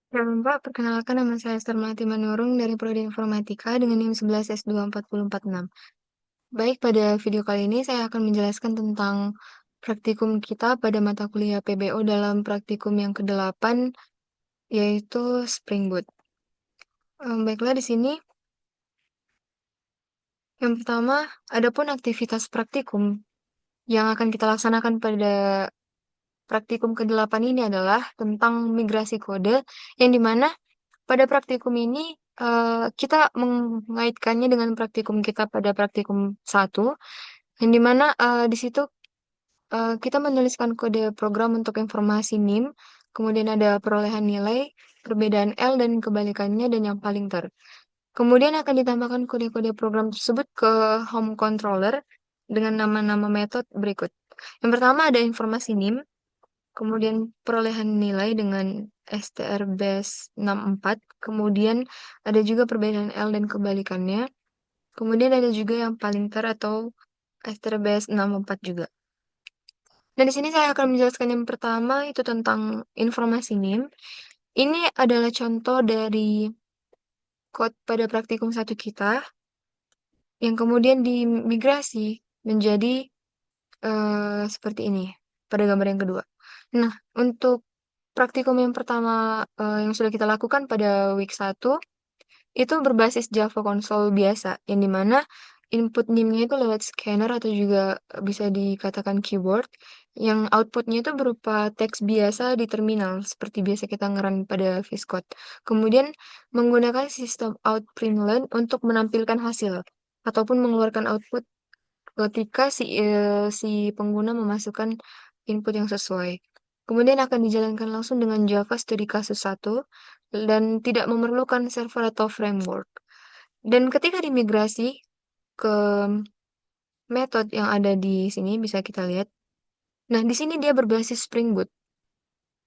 Ya, Mbak, perkenalkan nama saya Sarmati Manurung dari Prodi Informatika dengan NIM 11S24046. Baik, pada video kali ini saya akan menjelaskan tentang praktikum kita pada mata kuliah PBO dalam praktikum yang ke-8, yaitu Spring Boot. Baiklah, di sini yang pertama, adapun aktivitas praktikum yang akan kita laksanakan pada praktikum ke-8 ini adalah tentang migrasi kode, yang dimana pada praktikum ini, kita mengaitkannya dengan praktikum kita pada praktikum 1, yang dimana di situ, kita menuliskan kode program untuk informasi NIM, kemudian ada perolehan nilai, perbedaan L dan kebalikannya, dan yang paling kemudian akan ditambahkan kode-kode program tersebut ke home controller dengan nama-nama metode berikut. Yang pertama ada informasi NIM, kemudian perolehan nilai dengan strbase 64, kemudian ada juga perbedaan L dan kebalikannya, kemudian ada juga yang paling atau strbase 64 juga. Dan di sini saya akan menjelaskan yang pertama itu tentang informasi NIM. Ini adalah contoh dari code pada praktikum 1 kita yang kemudian dimigrasi menjadi seperti ini pada gambar yang kedua. Nah, untuk praktikum yang pertama yang sudah kita lakukan pada week 1 itu berbasis Java Console biasa, yang dimana input NIM-nya itu lewat scanner atau juga bisa dikatakan keyboard, yang outputnya itu berupa teks biasa di terminal, seperti biasa kita ngerun pada VS Code. Kemudian menggunakan sistem outprintln untuk menampilkan hasil, ataupun mengeluarkan output ketika si pengguna memasukkan input yang sesuai. Kemudian akan dijalankan langsung dengan Java Studi Kasus 1 dan tidak memerlukan server atau framework. Dan ketika dimigrasi ke metode yang ada di sini bisa kita lihat. Nah, di sini dia berbasis Spring Boot.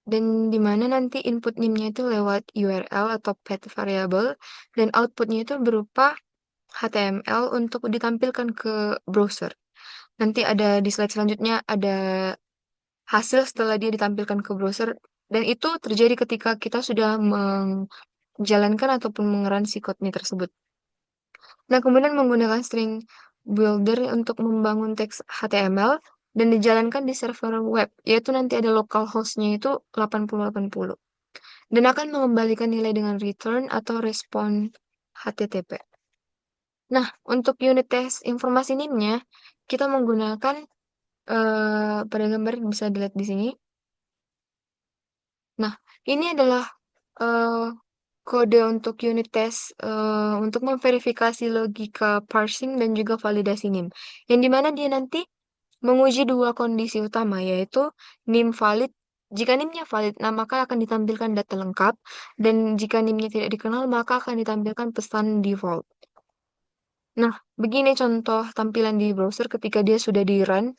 Dan di mana nanti input NIM-nya itu lewat URL atau path variable dan outputnya itu berupa HTML untuk ditampilkan ke browser. Nanti ada di slide selanjutnya ada hasil setelah dia ditampilkan ke browser, dan itu terjadi ketika kita sudah menjalankan ataupun mengerun si code-nya tersebut. Nah, kemudian menggunakan string builder untuk membangun teks HTML dan dijalankan di server web, yaitu nanti ada localhost-nya itu 8080 dan akan mengembalikan nilai dengan return atau respon HTTP. Nah, untuk unit test informasi NIM-nya, kita menggunakan pada gambar bisa dilihat di sini. Nah, ini adalah eh, kode untuk unit test untuk memverifikasi logika parsing dan juga validasi NIM. Yang dimana dia nanti menguji dua kondisi utama, yaitu NIM valid. Jika NIM-nya valid, nah maka akan ditampilkan data lengkap. Dan jika NIM-nya tidak dikenal, maka akan ditampilkan pesan default. Nah, begini contoh tampilan di browser ketika dia sudah di-run.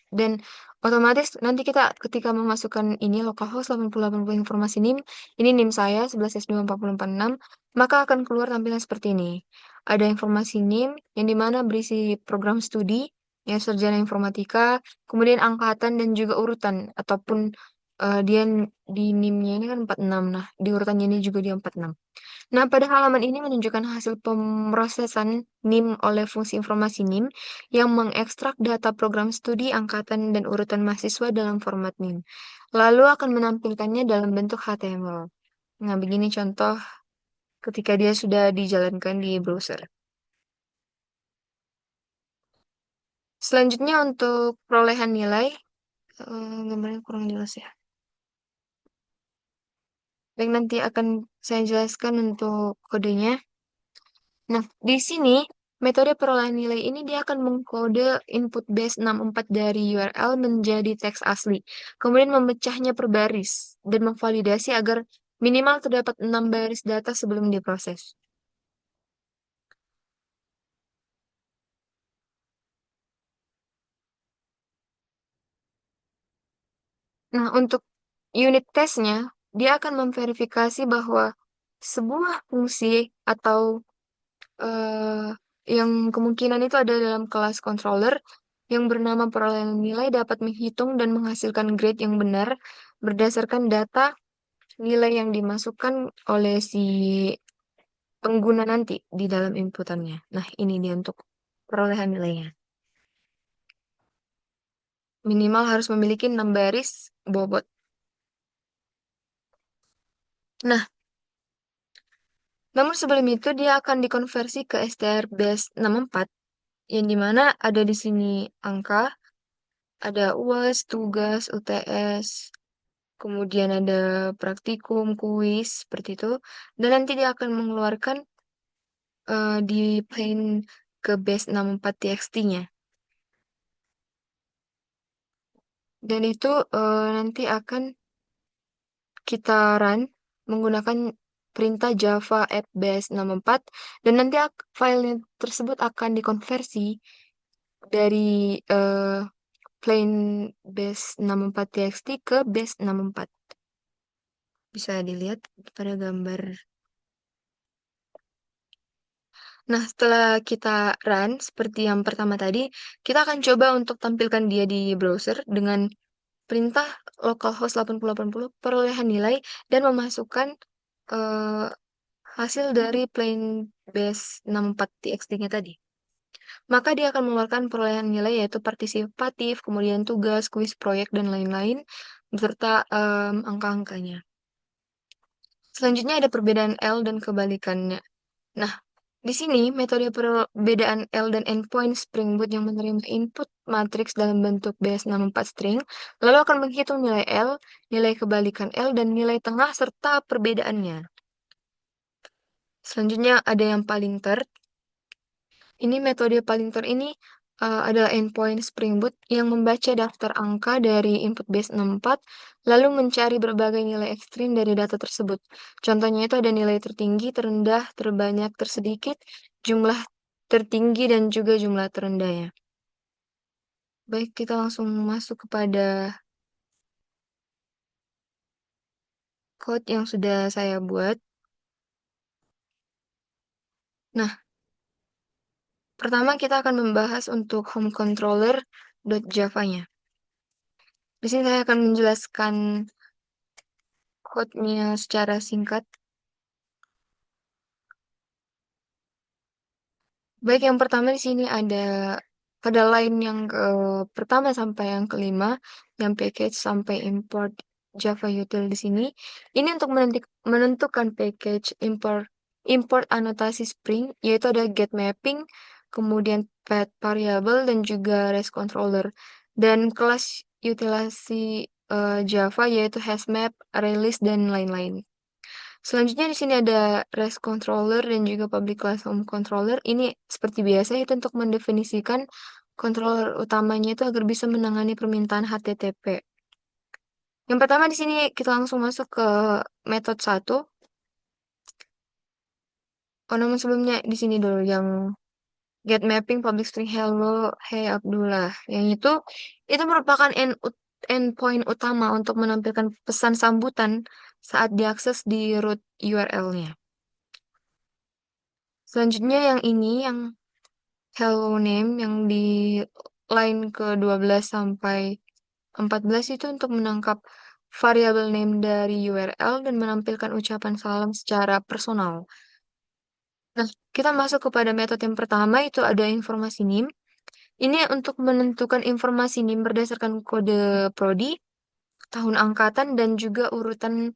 Dan otomatis nanti kita ketika memasukkan ini localhost 8080 informasi NIM, ini NIM saya 11S24046, maka akan keluar tampilan seperti ini. Ada informasi NIM yang dimana berisi program studi, ya sarjana informatika, kemudian angkatan dan juga urutan ataupun dia di NIM-nya ini kan 46. Nah, di urutannya ini juga dia 46. Nah, pada halaman ini menunjukkan hasil pemrosesan NIM oleh fungsi informasi NIM yang mengekstrak data program studi, angkatan, dan urutan mahasiswa dalam format NIM. Lalu akan menampilkannya dalam bentuk HTML. Nah, begini contoh ketika dia sudah dijalankan di browser. Selanjutnya untuk perolehan nilai, gambarnya kurang jelas ya. Baik, nanti akan saya jelaskan untuk kodenya. Nah, di sini metode perolehan nilai ini dia akan mengkode input base 64 dari URL menjadi teks asli. Kemudian memecahnya per baris dan memvalidasi agar minimal terdapat 6 baris data sebelum diproses. Nah, untuk unit testnya, dia akan memverifikasi bahwa sebuah fungsi atau eh, yang kemungkinan itu ada dalam kelas controller yang bernama perolehan nilai dapat menghitung dan menghasilkan grade yang benar berdasarkan data nilai yang dimasukkan oleh si pengguna nanti di dalam inputannya. Nah, ini dia untuk perolehan nilainya. Minimal harus memiliki 6 baris bobot. Nah, namun sebelum itu dia akan dikonversi ke STR base 64 yang dimana ada di sini angka, ada UAS, tugas, UTS, kemudian ada praktikum, kuis, seperti itu. Dan nanti dia akan mengeluarkan di plain ke base 64 txt-nya. Dan itu nanti akan kita run menggunakan perintah Java app base 64 dan nanti file tersebut akan dikonversi dari plain base 64 txt ke base 64. Bisa dilihat pada gambar. Nah, setelah kita run seperti yang pertama tadi, kita akan coba untuk tampilkan dia di browser dengan perintah localhost 8080 perolehan nilai dan memasukkan eh, hasil dari plain base 64 txt-nya tadi. Maka dia akan mengeluarkan perolehan nilai yaitu partisipatif, kemudian tugas, kuis, proyek, dan lain-lain, beserta angka-angkanya. Selanjutnya ada perbedaan L dan kebalikannya. Nah, di sini metode perbedaan L dan endpoint Spring Boot yang menerima input matriks dalam bentuk base64 string, lalu akan menghitung nilai L, nilai kebalikan L, dan nilai tengah serta perbedaannya. Selanjutnya ada yang paling third. Ini metode paling third ini adalah endpoint Spring Boot yang membaca daftar angka dari input base 64, lalu mencari berbagai nilai ekstrim dari data tersebut. Contohnya itu ada nilai tertinggi, terendah, terbanyak, tersedikit, jumlah tertinggi, dan juga jumlah terendahnya. Baik, kita langsung masuk kepada code yang sudah saya buat. Nah, pertama kita akan membahas untuk home controller.java-nya. Di sini saya akan menjelaskan code-nya secara singkat. Baik, yang pertama di sini ada pada line yang ke pertama sampai yang kelima, yang package sampai import Java util di sini. Ini untuk menentukan package import anotasi Spring, yaitu ada get mapping, kemudian path variable dan juga REST controller. Dan kelas utilasi Java yaitu hasmap, ArrayList dan lain-lain. Selanjutnya di sini ada REST controller dan juga public class home controller. Ini seperti biasa itu untuk mendefinisikan controller utamanya itu agar bisa menangani permintaan HTTP. Yang pertama di sini kita langsung masuk ke metode satu. Oh, namun sebelumnya di sini dulu yang get mapping public string hello hey Abdullah. Yang itu merupakan endpoint utama untuk menampilkan pesan sambutan saat diakses di root URL-nya. Selanjutnya yang ini yang hello name yang di line ke-12 sampai 14 itu untuk menangkap variabel name dari URL dan menampilkan ucapan salam secara personal. Nah, kita masuk kepada metode yang pertama itu ada informasi name. Ini untuk menentukan informasi name berdasarkan kode prodi, tahun angkatan dan juga urutan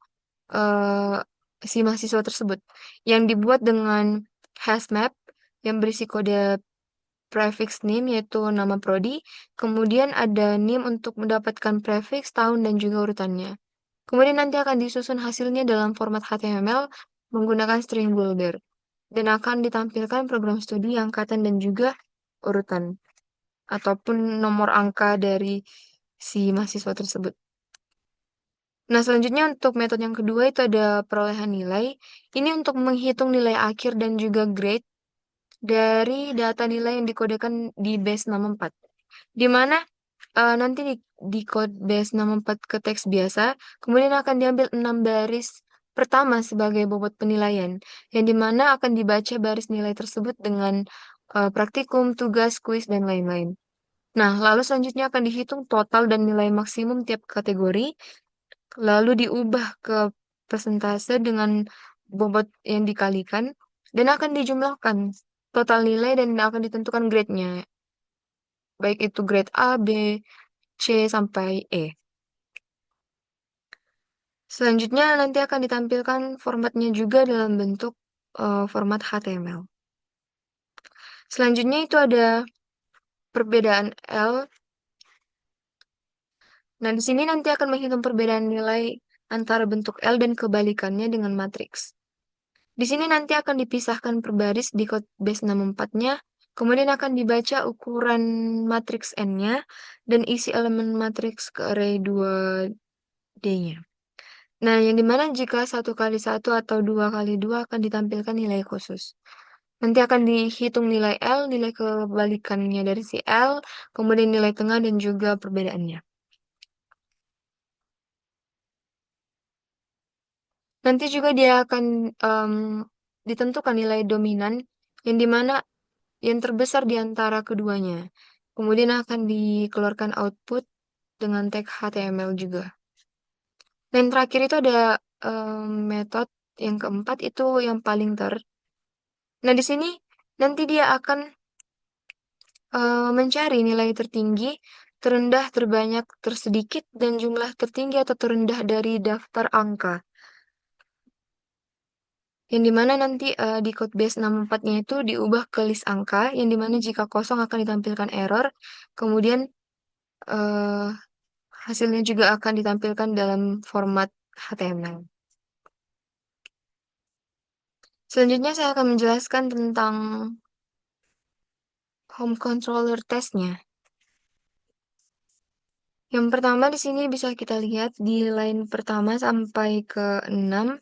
eh, si mahasiswa tersebut yang dibuat dengan hashmap yang berisi kode prefix name yaitu nama prodi, kemudian ada name untuk mendapatkan prefix, tahun, dan juga urutannya. Kemudian nanti akan disusun hasilnya dalam format HTML menggunakan string builder dan akan ditampilkan program studi, angkatan, dan juga urutan ataupun nomor angka dari si mahasiswa tersebut. Nah, selanjutnya untuk metode yang kedua itu ada perolehan nilai. Ini untuk menghitung nilai akhir dan juga grade dari data nilai yang dikodekan di base 64. Di mana nanti di code base 64 ke teks biasa, kemudian akan diambil 6 baris pertama sebagai bobot penilaian, yang dimana akan dibaca baris nilai tersebut dengan praktikum, tugas, kuis, dan lain-lain. Nah, lalu selanjutnya akan dihitung total dan nilai maksimum tiap kategori, lalu diubah ke persentase dengan bobot yang dikalikan dan akan dijumlahkan total nilai dan akan ditentukan grade-nya, baik itu grade A, B, C, sampai E. Selanjutnya nanti akan ditampilkan formatnya juga dalam bentuk format HTML. Selanjutnya itu ada perbedaan L. Nah, di sini nanti akan menghitung perbedaan nilai antara bentuk L dan kebalikannya dengan matriks. Di sini nanti akan dipisahkan per baris di code base 64-nya, kemudian akan dibaca ukuran matriks N-nya dan isi elemen matriks ke array 2D-nya. Nah, yang dimana jika 1 kali 1 atau 2 kali 2 akan ditampilkan nilai khusus. Nanti akan dihitung nilai L, nilai kebalikannya dari si L, kemudian nilai tengah dan juga perbedaannya. Nanti juga dia akan ditentukan nilai dominan, yang dimana yang terbesar di antara keduanya. Kemudian akan dikeluarkan output dengan tag HTML juga. Dan terakhir itu ada metode yang keempat itu yang paling ter. Nah, di sini nanti dia akan mencari nilai tertinggi, terendah, terbanyak, tersedikit, dan jumlah tertinggi atau terendah dari daftar angka. Yang dimana nanti di code base 64-nya itu diubah ke list angka, yang dimana jika kosong akan ditampilkan error, kemudian eh, hasilnya juga akan ditampilkan dalam format HTML. Selanjutnya saya akan menjelaskan tentang home controller testnya. Yang pertama di sini bisa kita lihat di line pertama sampai ke 6.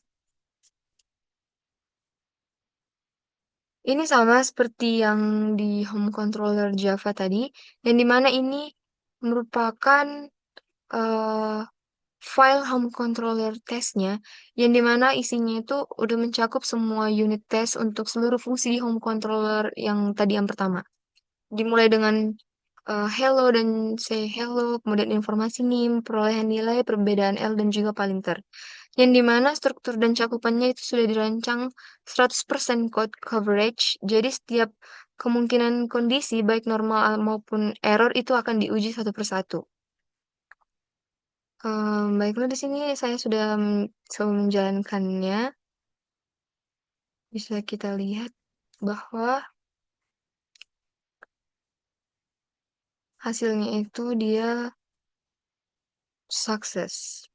Ini sama seperti yang di home controller Java tadi, yang dimana ini merupakan eh, file home controller testnya, yang dimana isinya itu udah mencakup semua unit test untuk seluruh fungsi di home controller yang tadi yang pertama. Dimulai dengan hello dan say hello, kemudian informasi NIM, perolehan nilai, perbedaan L, dan juga palinter. Yang dimana struktur dan cakupannya itu sudah dirancang 100% code coverage, jadi setiap kemungkinan kondisi, baik normal maupun error, itu akan diuji satu persatu. Baiklah, di sini saya sudah coba menjalankannya. Bisa kita lihat bahwa hasilnya itu dia sukses.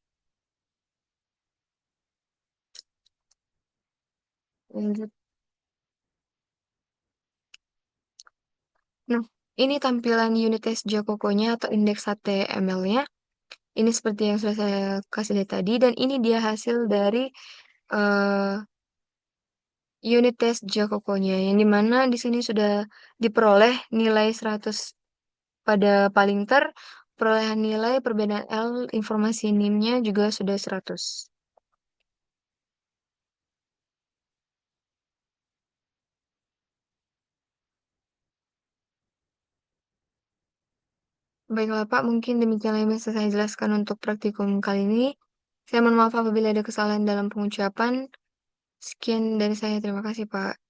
Lanjut. Nah, ini tampilan unit test Jacoco-nya atau indeks HTML-nya. Ini seperti yang sudah saya kasih lihat tadi, dan ini dia hasil dari eh, unit test Jacoco-nya, yang dimana di sini sudah diperoleh nilai 100 pada paling ter, perolehan nilai, perbedaan L, informasi NIM-nya juga sudah 100. Baiklah Pak, mungkin demikian yang bisa saya jelaskan untuk praktikum kali ini. Saya mohon maaf apabila ada kesalahan dalam pengucapan. Sekian dari saya, terima kasih Pak.